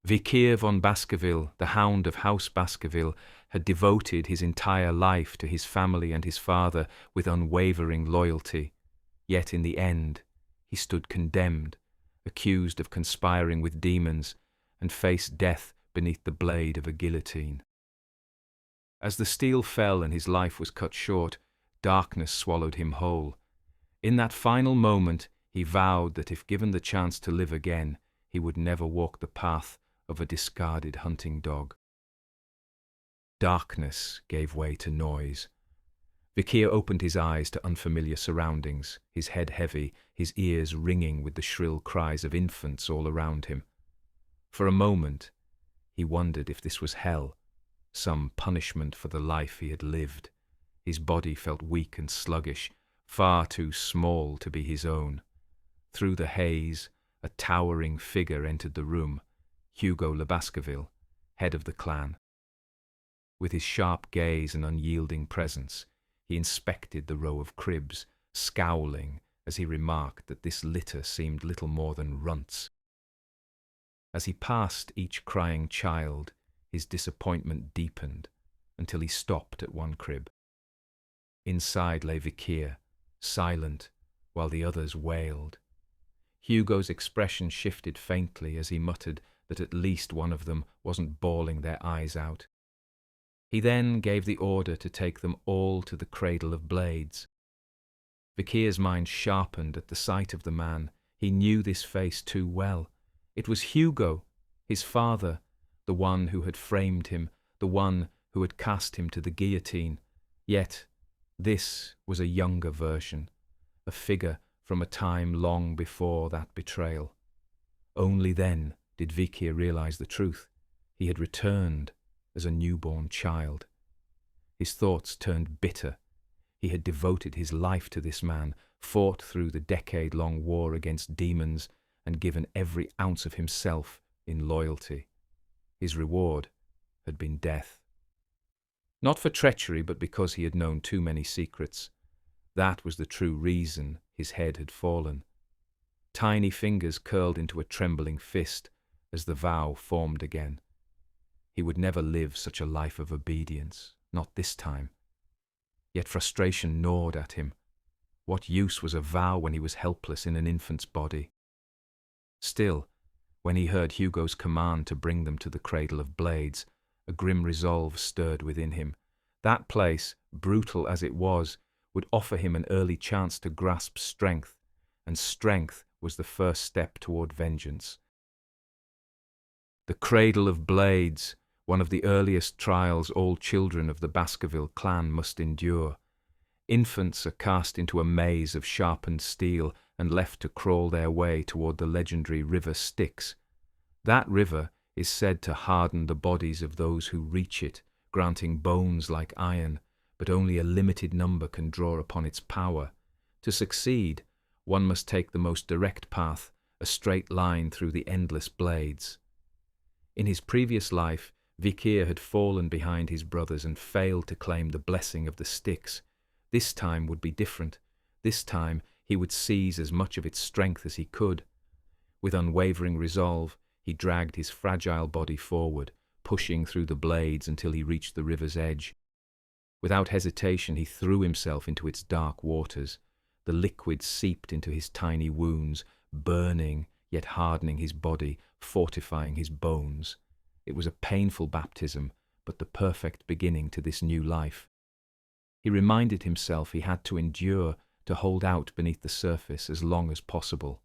Vikir von Baskerville, the Hound of House Baskerville, had devoted his entire life to his family and his father with unwavering loyalty. Yet in the end, he stood condemned, accused of conspiring with demons, and faced death beneath the blade of a guillotine. As the steel fell and his life was cut short, darkness swallowed him whole. In that final moment, he vowed that if given the chance to live again, he would never walk the path of a discarded hunting dog. Darkness gave way to noise. Vikir opened his eyes to unfamiliar surroundings, his head heavy, his ears ringing with the shrill cries of infants all around him. For a moment, he wondered if this was hell, some punishment for the life he had lived. His body felt weak and sluggish, far too small to be his own. Through the haze, a towering figure entered the room, Hugo Le Baskerville, head of the clan. With his sharp gaze and unyielding presence, he inspected the row of cribs, scowling as he remarked that this litter seemed little more than runts. As he passed each crying child, his disappointment deepened until he stopped at one crib. Inside lay Vikir, silent, while the others wailed. Hugo's expression shifted faintly as he muttered that at least one of them wasn't bawling their eyes out. He then gave the order to take them all to the Cradle of Blades. Vikir's mind sharpened at the sight of the man. He knew this face too well. It was Hugo, his father, the one who had framed him, the one who had cast him to the guillotine. Yet this was a younger version, a figure from a time long before that betrayal. Only then did Vikir realize the truth. He had returned as a newborn child. His thoughts turned bitter. He had devoted his life to this man, fought through the decade-long war against demons, and given every ounce of himself in loyalty. His reward had been death. Not for treachery, but because he had known too many secrets. That was the true reason his head had fallen. Tiny fingers curled into a trembling fist as the vow formed again. He would never live such a life of obedience, not this time. Yet frustration gnawed at him. What use was a vow when he was helpless in an infant's body? Still, when he heard Hugo's command to bring them to the Cradle of Blades, a grim resolve stirred within him. That place, brutal as it was, would offer him an early chance to grasp strength, and strength was the first step toward vengeance. The Cradle of Blades, one of the earliest trials all children of the Baskerville clan must endure. Infants are cast into a maze of sharpened steel and left to crawl their way toward the legendary river Styx. That river is said to harden the bodies of those who reach it, granting bones like iron, but only a limited number can draw upon its power. To succeed, one must take the most direct path, a straight line through the endless blades. In his previous life, Vikir had fallen behind his brothers and failed to claim the blessing of the Styx. This time would be different. This time he would seize as much of its strength as he could. With unwavering resolve, he dragged his fragile body forward, pushing through the blades until he reached the river's edge. Without hesitation, he threw himself into its dark waters. The liquid seeped into his tiny wounds, burning yet hardening his body, fortifying his bones. It was a painful baptism, but the perfect beginning to this new life. He reminded himself he had to endure, to hold out beneath the surface as long as possible.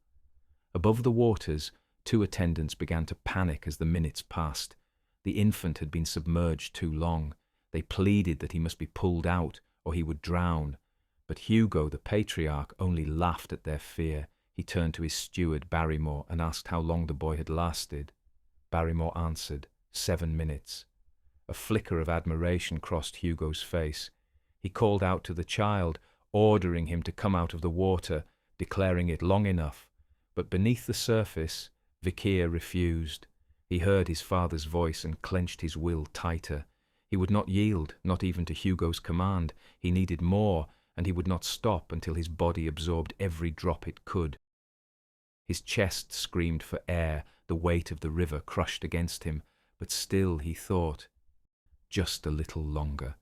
Above the waters, 2 attendants began to panic as the minutes passed. The infant had been submerged too long. They pleaded that he must be pulled out or he would drown. But Hugo, the patriarch, only laughed at their fear. He turned to his steward, Barrymore, and asked how long the boy had lasted. Barrymore answered, 7 minutes. A flicker of admiration crossed Hugo's face. He called out to the child, ordering him to come out of the water, declaring it long enough. But beneath the surface, Vikir refused. He heard his father's voice and clenched his will tighter. He would not yield, not even to Hugo's command. He needed more, and he would not stop until his body absorbed every drop it could. His chest screamed for air, the weight of the river crushed against him, but still he thought, just a little longer.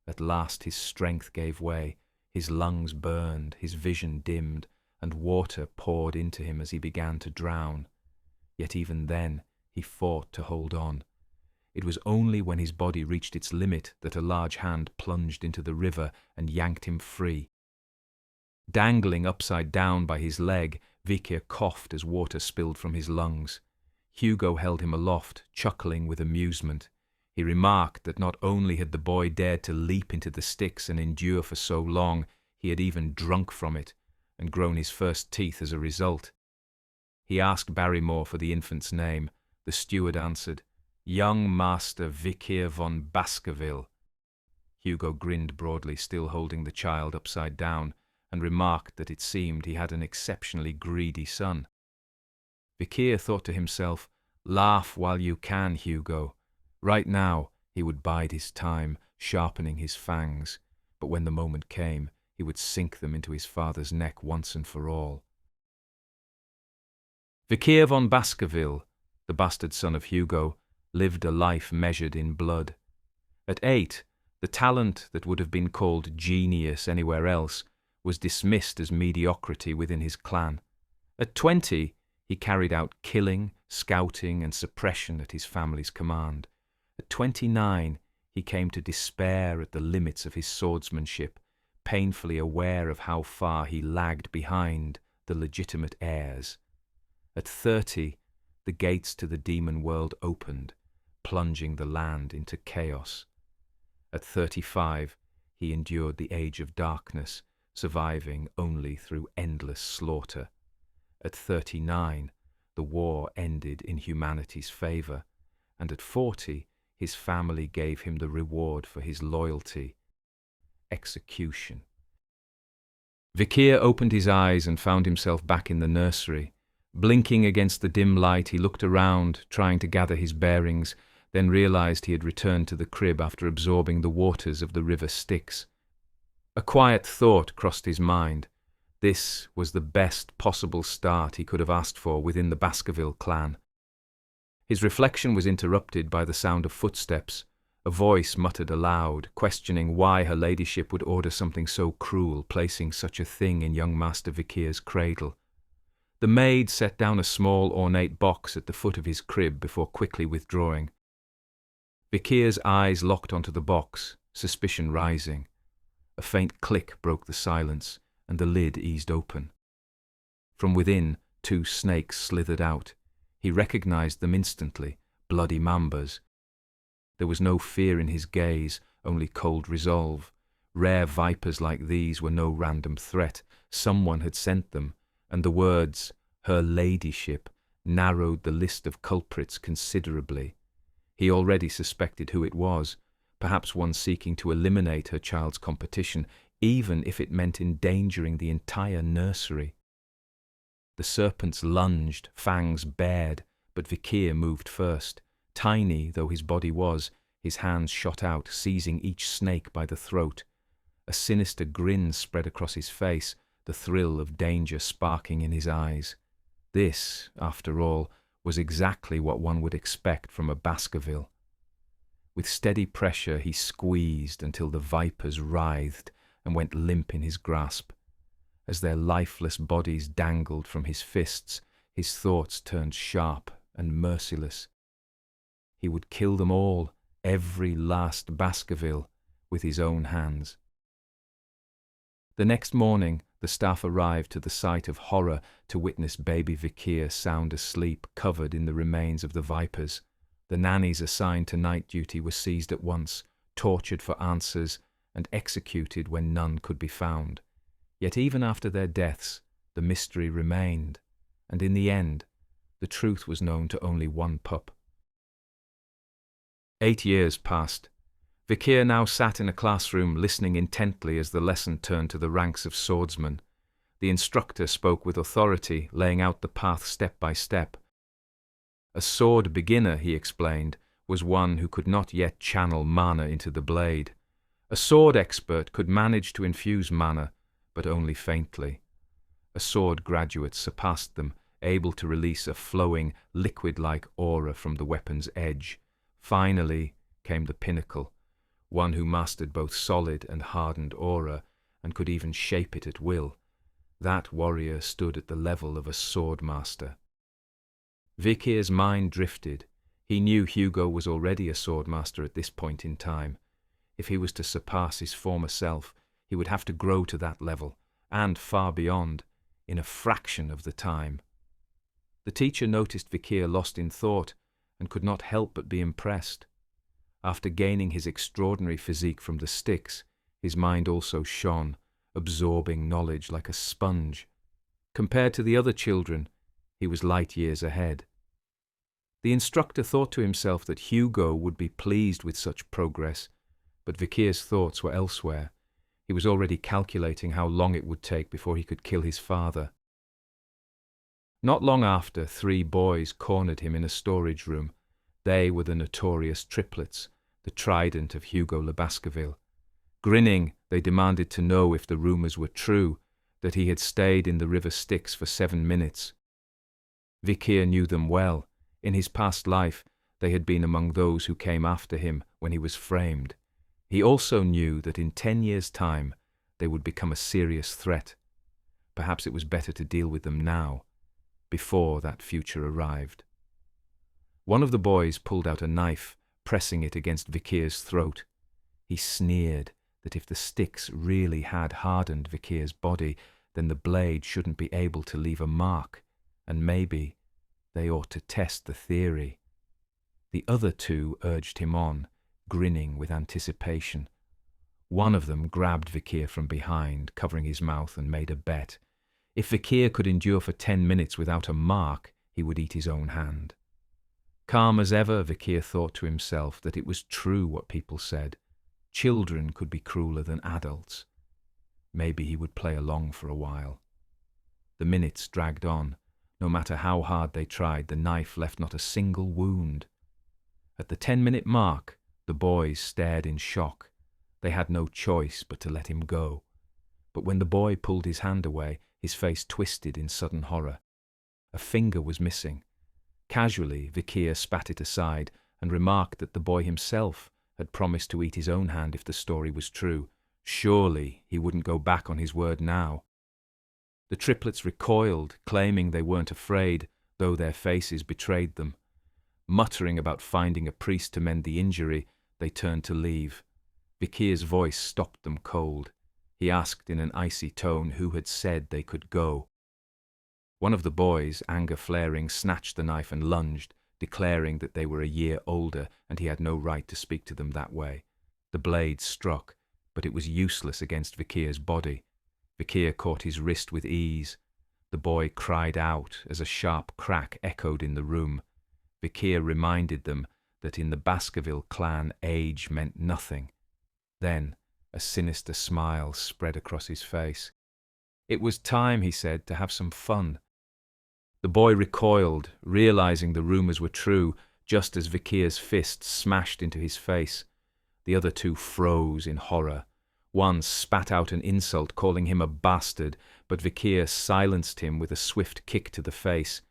At last his strength gave way, his lungs burned, his vision dimmed, and water poured into him as he began to drown. Yet even then he fought to hold on. It was only when his body reached its limit that a large hand plunged into the river and yanked him free. Dangling upside down by his leg, Vikir coughed as water spilled from his lungs. Hugo held him aloft, chuckling with amusement. He remarked that not only had the boy dared to leap into the Styx and endure for so long, he had even drunk from it, and grown his first teeth as a result. He asked Barrymore for the infant's name. The steward answered, "Young Master Vikir von Baskerville." Hugo grinned broadly, still holding the child upside down, and remarked that it seemed he had an exceptionally greedy son. Vikir thought to himself, "Laugh while you can, Hugo." Right now, he would bide his time, sharpening his fangs, but when the moment came, he would sink them into his father's neck once and for all. Vikir von Baskerville, the bastard son of Hugo, lived a life measured in blood. At 8, the talent that would have been called genius anywhere else was dismissed as mediocrity within his clan. At 20, he carried out killing, scouting, and suppression at his family's command. At 29, he came to despair at the limits of his swordsmanship, painfully aware of how far he lagged behind the legitimate heirs. At 30, the gates to the demon world opened, plunging the land into chaos. At 35, he endured the age of darkness, surviving only through endless slaughter. At 39, the war ended in humanity's favour, and at 40, his family gave him the reward for his loyalty: execution. Vikir opened his eyes and found himself back in the nursery. Blinking against the dim light, he looked around, trying to gather his bearings, then realized he had returned to the crib after absorbing the waters of the river Styx. A quiet thought crossed his mind. This was the best possible start he could have asked for within the Baskerville clan. His reflection was interrupted by the sound of footsteps. A voice muttered aloud, questioning why her ladyship would order something so cruel, placing such a thing in young Master Vikir's cradle. The maid set down a small ornate box at the foot of his crib before quickly withdrawing. Vikir's eyes locked onto the box, suspicion rising. A faint click broke the silence, and the lid eased open. From within, 2 snakes slithered out. He recognized them instantly, bloody mambas. There was no fear in his gaze, only cold resolve. Rare vipers like these were no random threat. Someone had sent them, and the words, "Her Ladyship," narrowed the list of culprits considerably. He already suspected who it was, perhaps one seeking to eliminate her child's competition, even if it meant endangering the entire nursery. The serpents lunged, fangs bared, but Vikir moved first. Tiny though his body was, his hands shot out, seizing each snake by the throat. A sinister grin spread across his face, the thrill of danger sparking in his eyes. This, after all, was exactly what one would expect from a Baskerville. With steady pressure he squeezed until the vipers writhed and went limp in his grasp. As their lifeless bodies dangled from his fists, his thoughts turned sharp and merciless. He would kill them all, every last Baskerville, with his own hands. The next morning, the staff arrived to the site of horror to witness baby Vikir sound asleep, covered in the remains of the vipers. The nannies assigned to night duty were seized at once, tortured for answers, and executed when none could be found. Yet even after their deaths, the mystery remained, and in the end, the truth was known to only one pup. 8 years passed. Vikir now sat in a classroom listening intently as the lesson turned to the ranks of swordsmen. The instructor spoke with authority, laying out the path step by step. A sword beginner, he explained, was one who could not yet channel mana into the blade. A sword expert could manage to infuse mana, but only faintly. A sword graduate surpassed them, able to release a flowing, liquid-like aura from the weapon's edge. Finally came the pinnacle, one who mastered both solid and hardened aura, and could even shape it at will. That warrior stood at the level of a sword master. Vikir's mind drifted. He knew Hugo was already a sword master at this point in time. If he was to surpass his former self, he would have to grow to that level, and far beyond, in a fraction of the time. The teacher noticed Vikir lost in thought, and could not help but be impressed. After gaining his extraordinary physique from the sticks, his mind also shone, absorbing knowledge like a sponge. Compared to the other children, he was light years ahead. The instructor thought to himself that Hugo would be pleased with such progress, but Vikir's thoughts were elsewhere. He was already calculating how long it would take before he could kill his father. Not long after, 3 boys cornered him in a storage room. They were the notorious triplets, the trident of Hugo le Baskerville. Grinning, they demanded to know if the rumours were true, that he had stayed in the river Styx for 7 minutes. Vikir knew them well. In his past life, they had been among those who came after him when he was framed. He also knew that in 10 years' time, they would become a serious threat. Perhaps it was better to deal with them now, before that future arrived. One of the boys pulled out a knife, pressing it against Vikir's throat. He sneered that if the sticks really had hardened Vikir's body, then the blade shouldn't be able to leave a mark, and maybe they ought to test the theory. The other 2 urged him on, grinning with anticipation. One of them grabbed Vikir from behind, covering his mouth, and made a bet. If Vikir could endure for 10 minutes without a mark, he would eat his own hand. Calm as ever, Vikir thought to himself that it was true what people said. Children could be crueler than adults. Maybe he would play along for a while. The minutes dragged on. No matter how hard they tried, the knife left not a single wound. At the 10-minute mark, the boys stared in shock. They had no choice but to let him go. But when the boy pulled his hand away, his face twisted in sudden horror. A finger was missing. Casually, Vikir spat it aside and remarked that the boy himself had promised to eat his own hand if the story was true. Surely he wouldn't go back on his word now. The triplets recoiled, claiming they weren't afraid, though their faces betrayed them. Muttering about finding a priest to mend the injury, they turned to leave. Vikir's voice stopped them cold. He asked in an icy tone who had said they could go. One of the boys, anger flaring, snatched the knife and lunged, declaring that they were a year older and he had no right to speak to them that way. The blade struck, but it was useless against Vikir's body. Vikir caught his wrist with ease. The boy cried out as a sharp crack echoed in the room. Vikir reminded them that in the Baskerville clan age meant nothing. Then a sinister smile spread across his face. It was time, he said, to have some fun. The boy recoiled, realizing the rumours were true, just as Vikir's fist smashed into his face. The other 2 froze in horror. One spat out an insult, calling him a bastard, but Vikir silenced him with a swift kick to the face.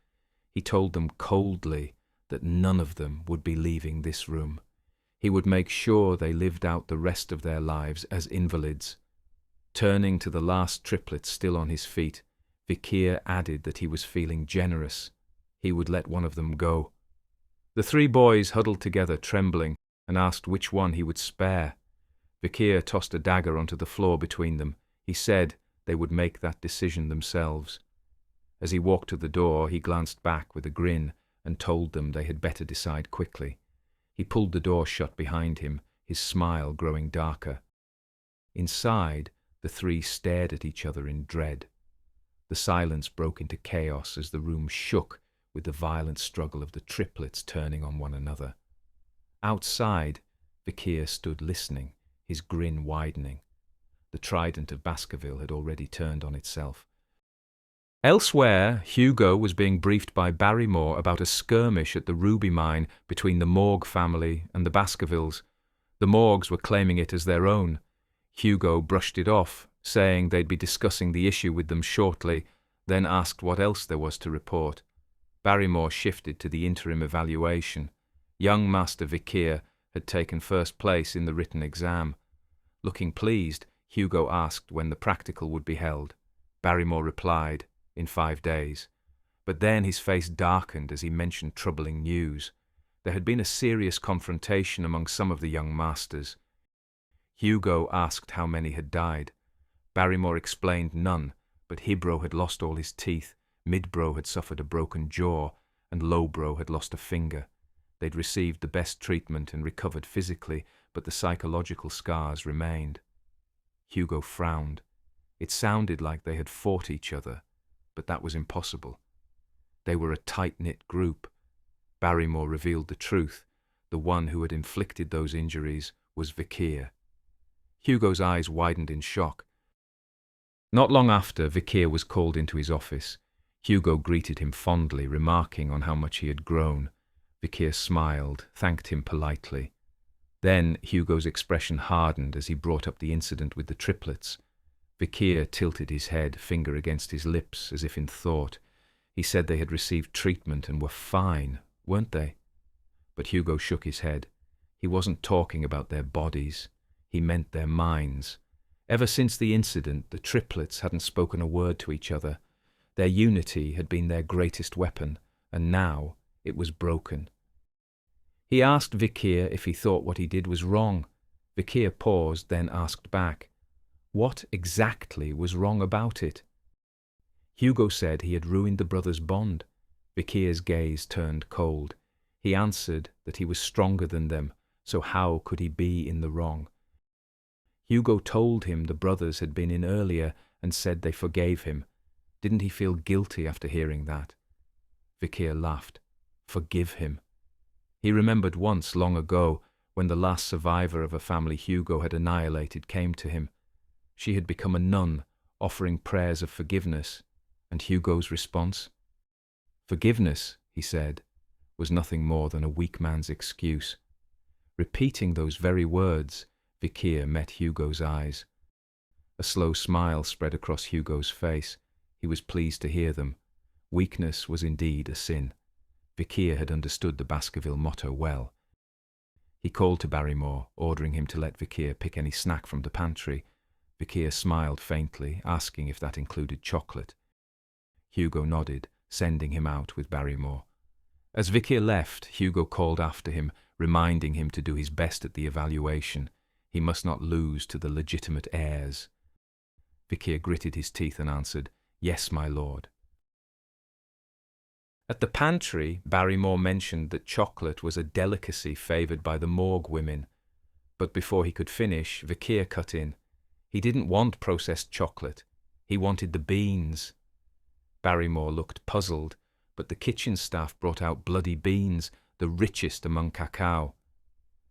He told them coldly that none of them would be leaving this room. He would make sure they lived out the rest of their lives as invalids. Turning to the last triplet still on his feet, Vikir added that he was feeling generous. He would let one of them go. The 3 boys huddled together, trembling, and asked which one he would spare. Vikir tossed a dagger onto the floor between them. He said they would make that decision themselves. As he walked to the door, he glanced back with a grin and told them they had better decide quickly. He pulled the door shut behind him, his smile growing darker. Inside, the 3 stared at each other in dread. The silence broke into chaos as the room shook with the violent struggle of the triplets turning on one another. Outside, Vikir stood listening, his grin widening. The trident of Baskerville had already turned on itself. Elsewhere, Hugo was being briefed by Barrymore about a skirmish at the ruby mine between the Morg family and the Baskervilles. The Morgs were claiming it as their own. Hugo brushed it off, saying they'd be discussing the issue with them shortly, then asked what else there was to report. Barrymore shifted to the interim evaluation. Young Master Vikir had taken first place in the written exam. Looking pleased, Hugo asked when the practical would be held. Barrymore replied, in 5 days. But then his face darkened as he mentioned troubling news. There had been a serious confrontation among some of the young masters. Hugo asked how many had died. Barrymore explained none, but Hibro had lost all his teeth, Midbro had suffered a broken jaw, and Lowbro had lost a finger. They'd received the best treatment and recovered physically, but the psychological scars remained. Hugo frowned. It sounded like they had fought each other, but that was impossible. They were a tight-knit group. Barrymore revealed the truth. The one who had inflicted those injuries was Vikir. Hugo's eyes widened in shock. Not long after, Vikir was called into his office. Hugo greeted him fondly, remarking on how much he had grown. Vikir smiled, thanked him politely. Then Hugo's expression hardened as he brought up the incident with the triplets. Vikir tilted his head, finger against his lips, as if in thought. He said they had received treatment and were fine, weren't they? But Hugo shook his head. He wasn't talking about their bodies. He meant their minds. Ever since the incident, the triplets hadn't spoken a word to each other. Their unity had been their greatest weapon, and now it was broken. He asked Vikir if he thought what he did was wrong. Vikir paused, then asked back, what exactly was wrong about it? Hugo said he had ruined the brothers' bond. Vikir's gaze turned cold. He answered that he was stronger than them, so how could he be in the wrong? Hugo told him the brothers had been in earlier and said they forgave him. Didn't he feel guilty after hearing that? Vikir laughed. Forgive him. He remembered once, long ago, when the last survivor of a family Hugo had annihilated came to him. She had become a nun, offering prayers of forgiveness. And Hugo's response? Forgiveness, he said, was nothing more than a weak man's excuse. Repeating those very words, Vikir met Hugo's eyes. A slow smile spread across Hugo's face. He was pleased to hear them. Weakness was indeed a sin. Vikir had understood the Baskerville motto well. He called to Barrymore, ordering him to let Vikir pick any snack from the pantry. Vikir smiled faintly, asking if that included chocolate. Hugo nodded, sending him out with Barrymore. As Vikir left, Hugo called after him, reminding him to do his best at the evaluation. He must not lose to the legitimate heirs. Vikir gritted his teeth and answered, "Yes, my lord." At the pantry, Barrymore mentioned that chocolate was a delicacy favoured by the morgue women. But before he could finish, Vikir cut in. He didn't want processed chocolate. He wanted the beans. Barrymore looked puzzled, but the kitchen staff brought out bloody beans, the richest among cacao.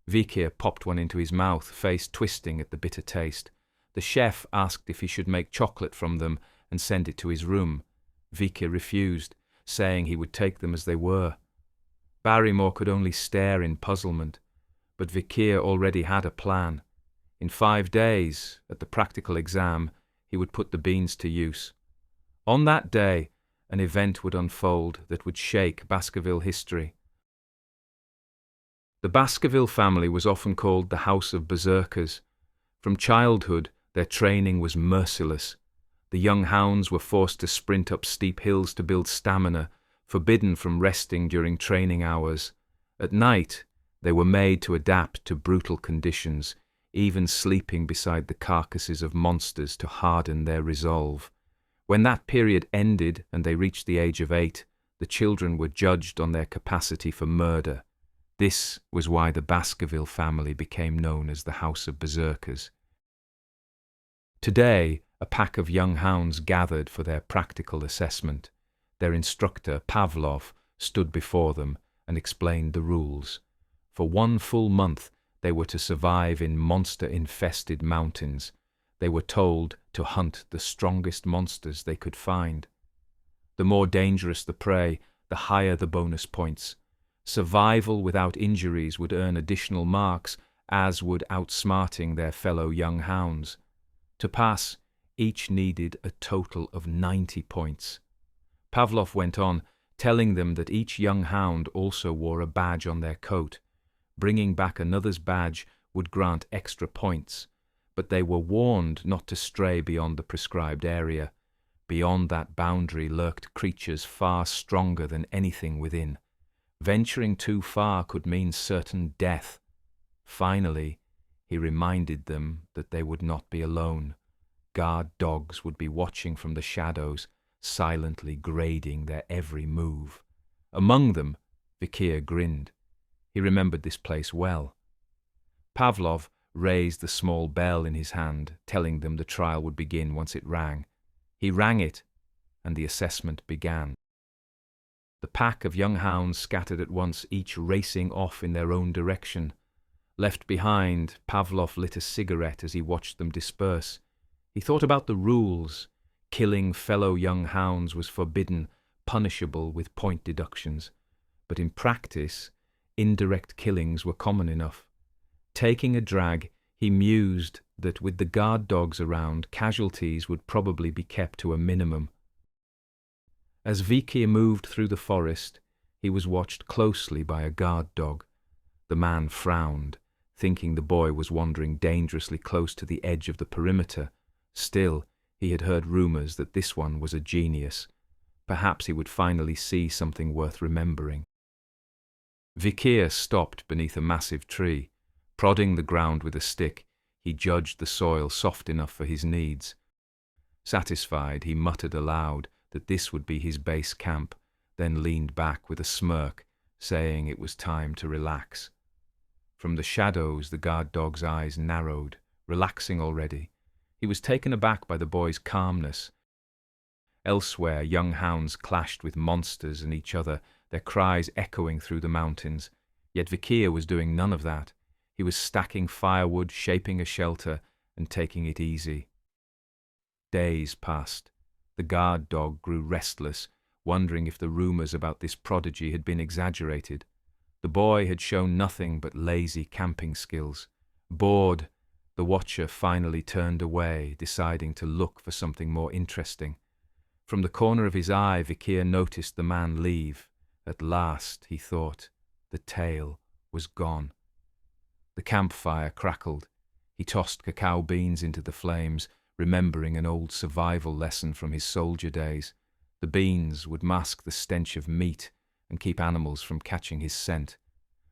Vikir popped one into his mouth, face twisting at the bitter taste. The chef asked if he should make chocolate from them and send it to his room. Vikir refused, saying he would take them as they were. Barrymore could only stare in puzzlement, but Vikir already had a plan. In 5 days, at the practical exam, he would put the beans to use. On that day, an event would unfold that would shake Baskerville history. The Baskerville family was often called the House of Berserkers. From childhood, their training was merciless. The young hounds were forced to sprint up steep hills to build stamina, forbidden from resting during training hours. At night, they were made to adapt to brutal conditions, even sleeping beside the carcasses of monsters to harden their resolve. When that period ended and they reached the age of 8, the children were judged on their capacity for murder. This was why the Baskerville family became known as the House of Berserkers. Today, a pack of young hounds gathered for their practical assessment. Their instructor, Pavlov, stood before them and explained the rules. For 1 full month, they were to survive in monster-infested mountains. They were told to hunt the strongest monsters they could find. The more dangerous the prey, the higher the bonus points. Survival without injuries would earn additional marks, as would outsmarting their fellow young hounds. To pass, each needed a total of 90 points. Pavlov went on, telling them that each young hound also wore a badge on their coat. Bringing back another's badge would grant extra points, but they were warned not to stray beyond the prescribed area. Beyond that boundary lurked creatures far stronger than anything within. Venturing too far could mean certain death. Finally, he reminded them that they would not be alone. Guard dogs would be watching from the shadows, silently grading their every move. Among them, Vikir grinned. He remembered this place well. Pavlov raised the small bell in his hand, telling them the trial would begin once it rang. He rang it, and the assessment began. The pack of young hounds scattered at once, each racing off in their own direction. Left behind, Pavlov lit a cigarette as he watched them disperse. He thought about the rules. Killing fellow young hounds was forbidden, punishable with point deductions. But in practice, indirect killings were common enough. Taking a drag, he mused that with the guard dogs around, casualties would probably be kept to a minimum. As Vikir moved through the forest, he was watched closely by a guard dog. The man frowned, thinking the boy was wandering dangerously close to the edge of the perimeter. Still, he had heard rumors that this one was a genius. Perhaps he would finally see something worth remembering. Vikir stopped beneath a massive tree. Prodding the ground with a stick, he judged the soil soft enough for his needs. Satisfied, he muttered aloud that this would be his base camp, then leaned back with a smirk, saying it was time to relax. From the shadows, the guard dog's eyes narrowed, relaxing already. He was taken aback by the boy's calmness. Elsewhere, young hounds clashed with monsters and each other, their cries echoing through the mountains. Yet Vikir was doing none of that. He was stacking firewood, shaping a shelter, and taking it easy. Days passed. The guard dog grew restless, wondering if the rumors about this prodigy had been exaggerated. The boy had shown nothing but lazy camping skills. Bored, the watcher finally turned away, deciding to look for something more interesting. From the corner of his eye, Vikir noticed the man leave. At last, he thought, the tail was gone. The campfire crackled. He tossed cacao beans into the flames, remembering an old survival lesson from his soldier days. The beans would mask the stench of meat and keep animals from catching his scent.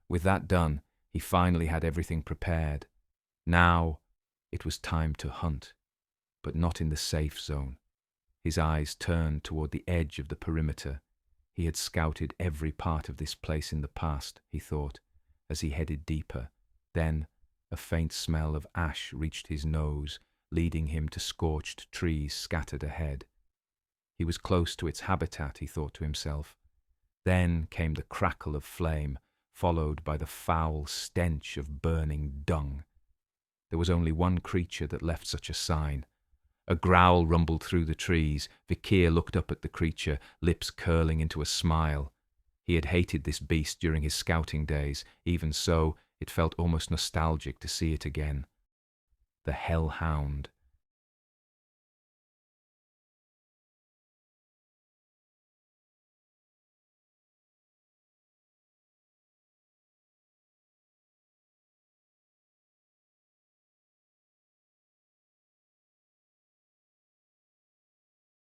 With that done, he finally had everything prepared. Now, it was time to hunt, but not in the safe zone. His eyes turned toward the edge of the perimeter. He had scouted every part of this place in the past, he thought, as he headed deeper. Then, a faint smell of ash reached his nose, leading him to scorched trees scattered ahead. He was close to its habitat, he thought to himself. Then came the crackle of flame, followed by the foul stench of burning dung. There was only one creature that left such a sign. A growl rumbled through the trees. Vikir looked up at the creature, lips curling into a smile. He had hated this beast during his scouting days. Even so, it felt almost nostalgic to see it again. The hellhound.